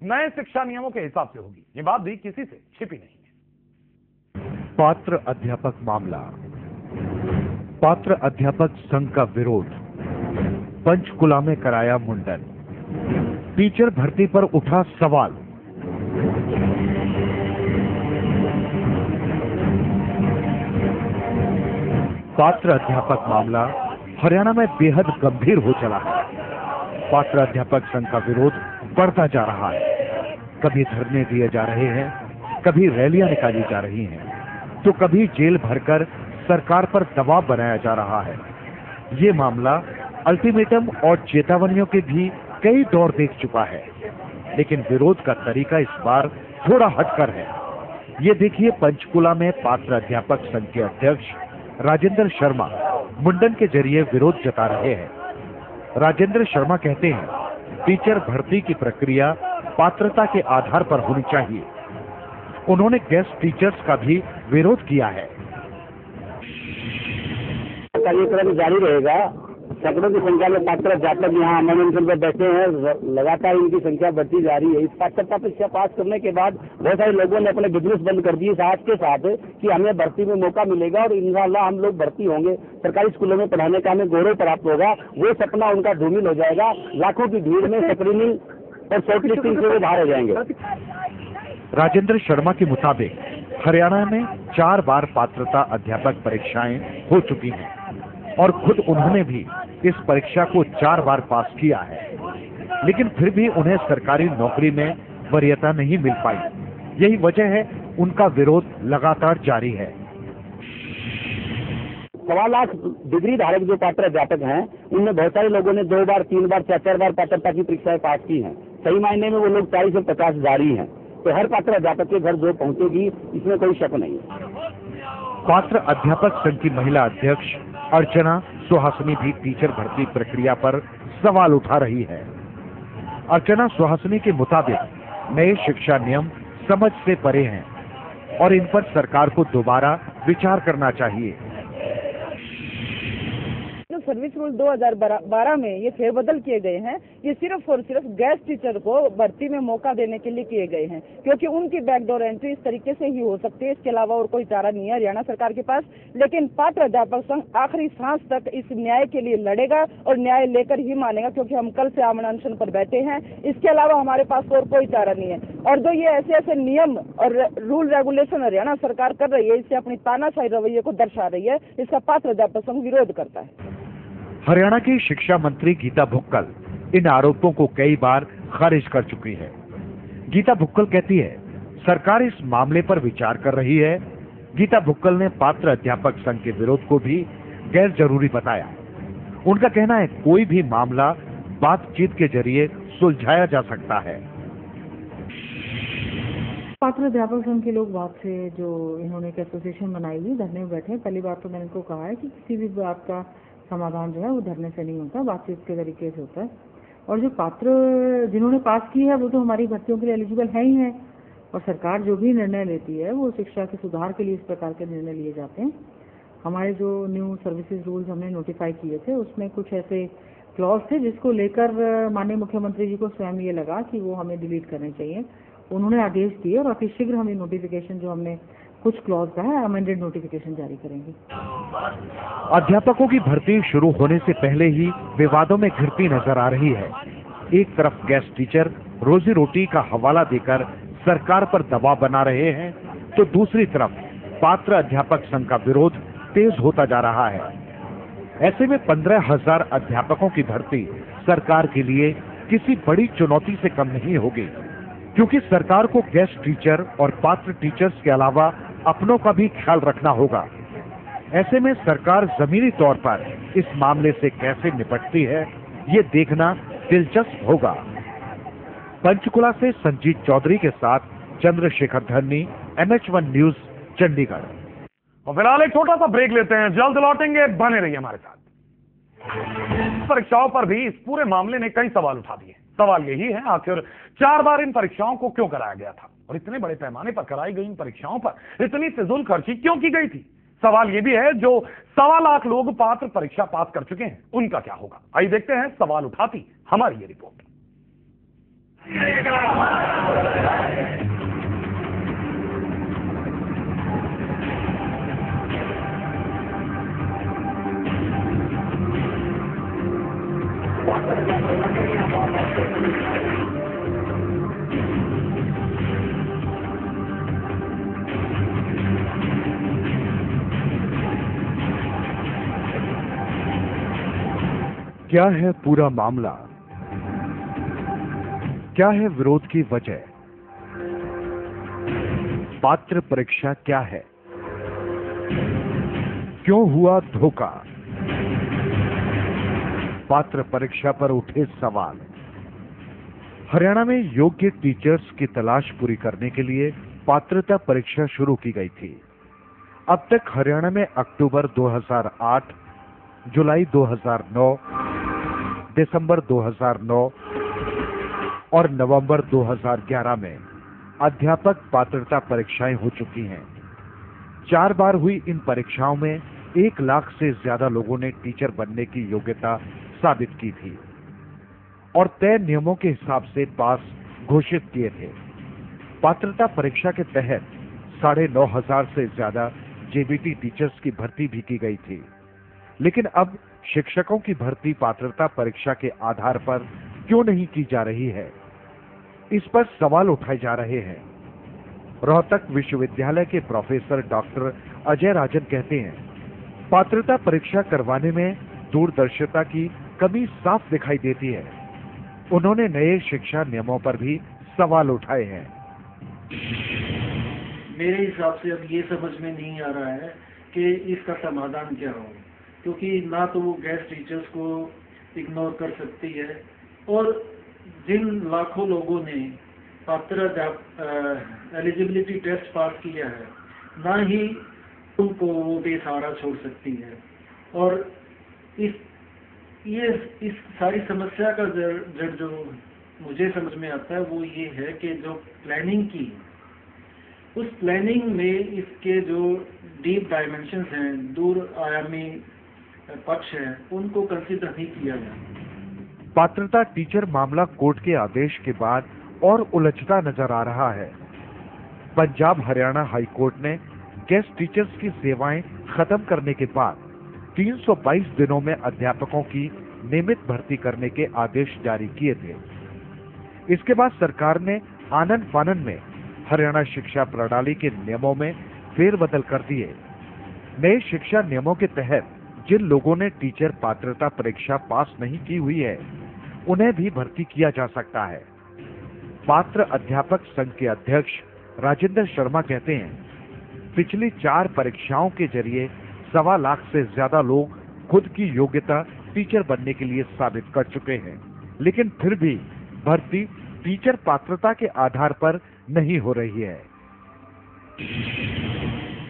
नए शिक्षा नियमों के हिसाब से होगी। ये बात भी किसी से छिपी नहीं है। पात्र अध्यापक मामला। पात्र अध्यापक संघ का विरोध, पंचकुला में कराया मुंडन। टीचर भर्ती पर उठा सवाल। पात्र अध्यापक मामला हरियाणा में बेहद गंभीर हो चला है। पात्र अध्यापक संघ का विरोध बढ़ता जा रहा है। कभी धरने दिए जा रहे हैं, कभी रैलियां निकाली जा रही हैं, तो कभी जेल भरकर सरकार पर दबाव बनाया जा रहा है। ये मामला अल्टीमेटम और चेतावनियों के भी कई दौर देख चुका है, लेकिन विरोध का तरीका इस बार थोड़ा हटकर है। ये देखिए, पंचकुला में पात्र अध्यापक संघ के अध्यक्ष राजेंद्र शर्मा मुंडन के जरिए विरोध जता रहे हैं। राजेंद्र शर्मा कहते हैं, टीचर भर्ती की प्रक्रिया पात्रता के आधार पर होनी चाहिए। उन्होंने गेस्ट टीचर्स का भी विरोध किया है। कार्यक्रम जारी रहेगा। सैकड़ों की संख्या में पात्र अध्यापक यहाँ अमन पर बैठे हैं। लगातार इनकी संख्या बढ़ती जा रही है। इस पात्रता परीक्षा पास करने के बाद बहुत सारे लोगों ने अपने बिजनेस बंद कर दिए साथ के साथ कि हमें भर्ती में मौका मिलेगा और इंशाअल्लाह हम लोग भर्ती होंगे, सरकारी स्कूलों में पढ़ाने का हमें गौरव प्राप्त होगा। वो सपना उनका धूमिल हो जाएगा। लाखों की भीड़ में स्क्रीनिंग और शॉर्टलिस्टिंग से वो बाहर हो जाएंगे। राजेंद्र शर्मा के मुताबिक हरियाणा में 4 बार पात्रता अध्यापक परीक्षाएं हो चुकी हैं और खुद उन्होंने भी इस परीक्षा को 4 बार पास किया है, लेकिन फिर भी उन्हें सरकारी नौकरी में वरीयता नहीं मिल पाई। यही वजह है उनका विरोध लगातार जारी है। 1.25 लाख डिग्री धारक जो पात्र अध्यापक हैं, उनमें बहुत सारे लोगों ने 2 बार 3 बार 4 बार पात्रता की परीक्षाएं पास की हैं। सही मायने में वो लोग 40 से 50 जारी हैं। तो हर पात्र अध्यापक के घर जो पहुंचेगी, इसमें कोई शक नहीं। पात्र अध्यापक संघ की महिला अध्यक्ष अर्चना सुहासिनी भी टीचर भर्ती प्रक्रिया पर सवाल उठा रही है। अर्चना सुहासिनी के मुताबिक नए शिक्षा नियम समझ से परे हैं और इन पर सरकार को दोबारा विचार करना चाहिए। जो सर्विस रूल 2012 में ये फेरबदल किए गए हैं, ये सिर्फ और सिर्फ गेस्ट टीचर को भर्ती में मौका देने के लिए किए गए हैं, क्योंकि उनकी बैकडोर एंट्री इस तरीके से ही हो सकती है। इसके अलावा और कोई चारा नहीं है हरियाणा सरकार के पास। लेकिन पात्र अध्यापक संघ आखिरी सांस तक इस न्याय के लिए लड़ेगा और न्याय लेकर ही मानेगा, क्योंकि हम कल से आमरण अनशन पर बैठे हैं। इसके अलावा हमारे पास और कोई चारा नहीं है। और जो ये ऐसे ऐसे नियम और रूल रेगुलेशन हरियाणा सरकार कर रही है, इससे अपनी तानाशाही रवैये को दर्शा रही है। इसका पात्र अध्यापक संघ विरोध करता है। हरियाणा की शिक्षा मंत्री गीता भुक्कल इन आरोपों को कई बार खारिज कर चुकी है। गीता भुक्कल कहती है, सरकार इस मामले पर विचार कर रही है। गीता भुक्कल ने पात्र अध्यापक संघ के विरोध को भी गैर जरूरी बताया। उनका कहना है, कोई भी मामला बातचीत के जरिए सुलझाया जा सकता है। पात्र अध्यापक संघ के लोग बात से जो इन्होंने एक एसोसिएशन बनाई हुई, धरने में बैठे। पहली बात तो मैंने इनको कहा है कि किसी भी बात का समाधान जो है वो धरने से नहीं होता, बातचीत के तरीके से होता है। और जो पात्र जिन्होंने पास की है वो तो हमारी भर्तियों के लिए एलिजिबल है ही है। और सरकार जो भी निर्णय लेती है वो शिक्षा के सुधार के लिए इस प्रकार के निर्णय लिए जाते हैं। हमारे जो न्यू सर्विसेज रूल्स हमने नोटिफाई किए थे, उसमें कुछ ऐसे क्लॉज थे जिसको लेकर माननीय मुख्यमंत्री जी को स्वयं ये लगा कि वो हमें डिलीट करने चाहिए। उन्होंने आदेश दिए और अति शीघ्र हम ये नोटिफिकेशन जो हमने कुछ क्लॉज का है, अमेंडेड नोटिफिकेशन जारी करेंगे। अध्यापकों की भर्ती शुरू होने से पहले ही विवादों में घिरती नजर आ रही है। एक तरफ गेस्ट टीचर रोजी रोटी का हवाला देकर सरकार पर दबाव बना रहे हैं, तो दूसरी तरफ पात्र अध्यापक संघ का विरोध तेज होता जा रहा है। ऐसे में 15,000 अध्यापकों की भर्ती सरकार के लिए किसी बड़ी चुनौती से कम नहीं होगी, क्योंकि सरकार को गेस्ट टीचर और पात्र टीचर्स के अलावा अपनों का भी ख्याल रखना होगा। ऐसे में सरकार जमीनी तौर पर इस मामले से कैसे निपटती है, ये देखना दिलचस्प होगा। पंचकुला से संजीत चौधरी के साथ चंद्रशेखर धरनी, MH1 न्यूज, चंडीगढ़। और फिलहाल एक छोटा सा ब्रेक लेते हैं, जल्द लौटेंगे, बने रहिए हमारे साथ। परीक्षाओं पर भी इस पूरे मामले ने कई सवाल उठा दिए। सवाल यही है, आखिर 4 बार इन परीक्षाओं को क्यों कराया गया था और इतने बड़े पैमाने पर कराई गई इन परीक्षाओं पर इतनी फिजूल खर्ची क्यों की गई थी। सवाल यह भी है, जो 1.25 लाख लोग पात्र परीक्षा पास कर चुके हैं, उनका क्या होगा। आइए देखते हैं, सवाल उठाती हमारी ये रिपोर्ट। क्या है पूरा मामला? क्या है विरोध की वजह? पात्र परीक्षा क्या है? क्यों हुआ धोखा? पात्र परीक्षा पर उठे सवाल। हरियाणा में योग्य टीचर्स की तलाश पूरी करने के लिए पात्रता परीक्षा शुरू की गई थी। अब तक हरियाणा में अक्टूबर 2008, जुलाई 2009, दिसंबर 2009 और नवंबर 2011 में अध्यापक पात्रता परीक्षाएं हो चुकी हैं। 4 बार हुई इन परीक्षाओं में 1 लाख से ज्यादा लोगों ने टीचर बनने की योग्यता साबित की थी और तय नियमों के हिसाब से पास घोषित किए थे। पात्रता परीक्षा के तहत 9,500 से ज्यादा जेबीटी टीचर्स की भर्ती भी की गई थी। लेकिन अब शिक्षकों की भर्ती पात्रता परीक्षा के आधार पर क्यों नहीं की जा रही है? इस पर सवाल उठाए जा रहे हैं। रोहतक विश्वविद्यालय के प्रोफेसर डॉक्टर अजय राजन कहते हैं, पात्रता परीक्षा करवाने में दूरदर्शिता की कमी साफ दिखाई देती है। उन्होंने नए शिक्षा नियमों पर भी सवाल उठाए हैं। मेरे हिसाब से अब ये समझ में नहीं आ रहा है कि इसका समाधान क्या हो, क्योंकि ना तो वो गेस्ट टीचर्स को इग्नोर कर सकती है और जिन लाखों लोगों ने पात्र एलिजिबिलिटी टेस्ट पास किया है, ना ही उनको वो बेसहारा छोड़ सकती है। और इस सारी समस्या का जड़ जो मुझे समझ में आता है वो ये है कि जो प्लानिंग की, उस प्लानिंग में इसके जो डीप डायमेंशंस हैं, दूर आयामी पक्ष हैं, उनको कंसीडर नहीं किया गया। पात्रता टीचर मामला कोर्ट के आदेश के बाद और उलझता नजर आ रहा है। पंजाब हरियाणा हाई कोर्ट ने गेस्ट टीचर्स की सेवाएं खत्म करने के बाद 322 दिनों में अध्यापकों की नियमित भर्ती करने के आदेश जारी किए थे। इसके बाद सरकार ने आनन फानन में हरियाणा शिक्षा प्रणाली के नियमों में फेरबदल कर दिए। नए शिक्षा नियमों के तहत जिन लोगों ने टीचर पात्रता परीक्षा पास नहीं की हुई है, उन्हें भी भर्ती किया जा सकता है। पात्र अध्यापक संघ के अध्यक्ष राजेंद्र शर्मा कहते हैं, पिछली 4 परीक्षाओं के जरिए 1.25 लाख से ज्यादा लोग खुद की योग्यता टीचर बनने के लिए साबित कर चुके हैं, लेकिन फिर भी भर्ती टीचर पात्रता के आधार पर नहीं हो रही है।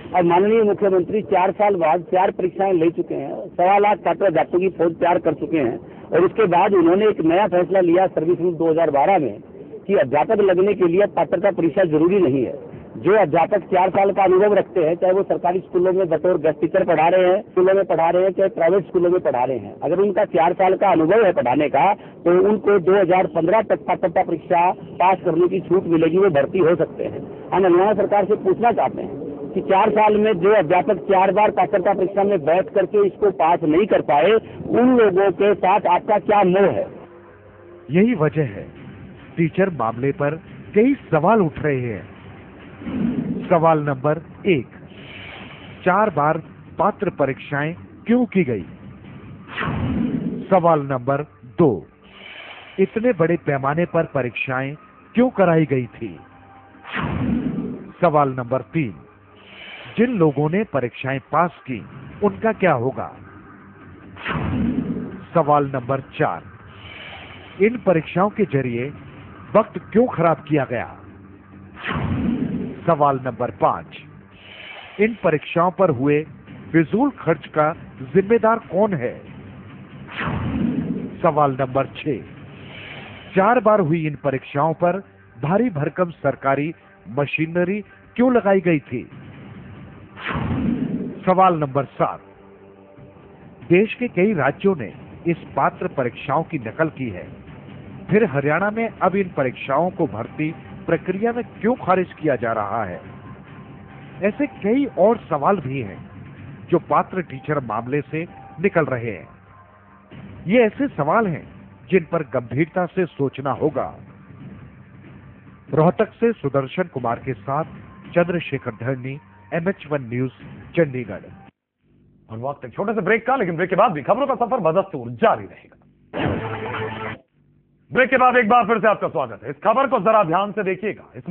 और माननीय मुख्यमंत्री 4 साल बाद 4 परीक्षाएं ले चुके हैं, 1.25 लाख पात्र अध्यापकों की फौज तैयार कर चुके हैं। और उसके बाद उन्होंने एक नया फैसला लिया सर्विस रूल 2012 में कि अध्यापक लगने के लिए पात्रता परीक्षा जरूरी नहीं है। जो अध्यापक 4 साल का अनुभव रखते हैं, चाहे वो सरकारी स्कूलों में बतौर गेस्ट टीचर पढ़ा रहे हैं, स्कूलों में पढ़ा रहे हैं, चाहे प्राइवेट स्कूलों में पढ़ा रहे हैं, अगर उनका 4 साल का अनुभव है पढ़ाने का, तो उनको 2015 तक पात्रता परीक्षा पास करने की छूट मिलेगी, वो भर्ती हो सकते हैं। हम हरियाणा सरकार से पूछना चाहते हैं कि 4 साल में जो अध्यापक 4 बार पात्रता परीक्षा में बैठ करके इसको पास नहीं कर पाए, उन लोगों के साथ आपका क्या मोह है? यही वजह है टीचर मामले पर कई सवाल उठ रहे हैं। सवाल नंबर 1, 4 बार पात्र परीक्षाएं क्यों की गई? सवाल नंबर 2, इतने बड़े पैमाने पर परीक्षाएं क्यों कराई गई थी? सवाल नंबर 3, जिन लोगों ने परीक्षाएं पास की उनका क्या होगा? सवाल नंबर 4, इन परीक्षाओं के जरिए वक्त क्यों खराब किया गया? सवाल नंबर 5, इन परीक्षाओं पर हुए फिजूल खर्च का जिम्मेदार कौन है? सवाल नंबर 6, 4 बार हुई इन परीक्षाओं पर भारी भरकम सरकारी मशीनरी क्यों लगाई गई थी? सवाल नंबर 7, देश के कई राज्यों ने इस पात्र परीक्षाओं की नकल की है, फिर हरियाणा में अब इन परीक्षाओं को भर्ती प्रक्रिया में क्यों खारिज किया जा रहा है? ऐसे कई और सवाल भी हैं जो पात्र टीचर मामले से निकल रहे हैं। ये ऐसे सवाल हैं जिन पर गंभीरता से सोचना होगा। रोहतक से सुदर्शन कुमार के साथ चंद्रशेखर धरनी, MH1 न्यूज, चंडीगढ़। और वक्त एक छोटे से ब्रेक का, लेकिन ब्रेक के बाद भी खबरों का सफर बदस्तूर जारी रहेगा। ब्रेक के बाद एक बार फिर से आपका स्वागत है। इस खबर को जरा ध्यान से देखिएगा। इस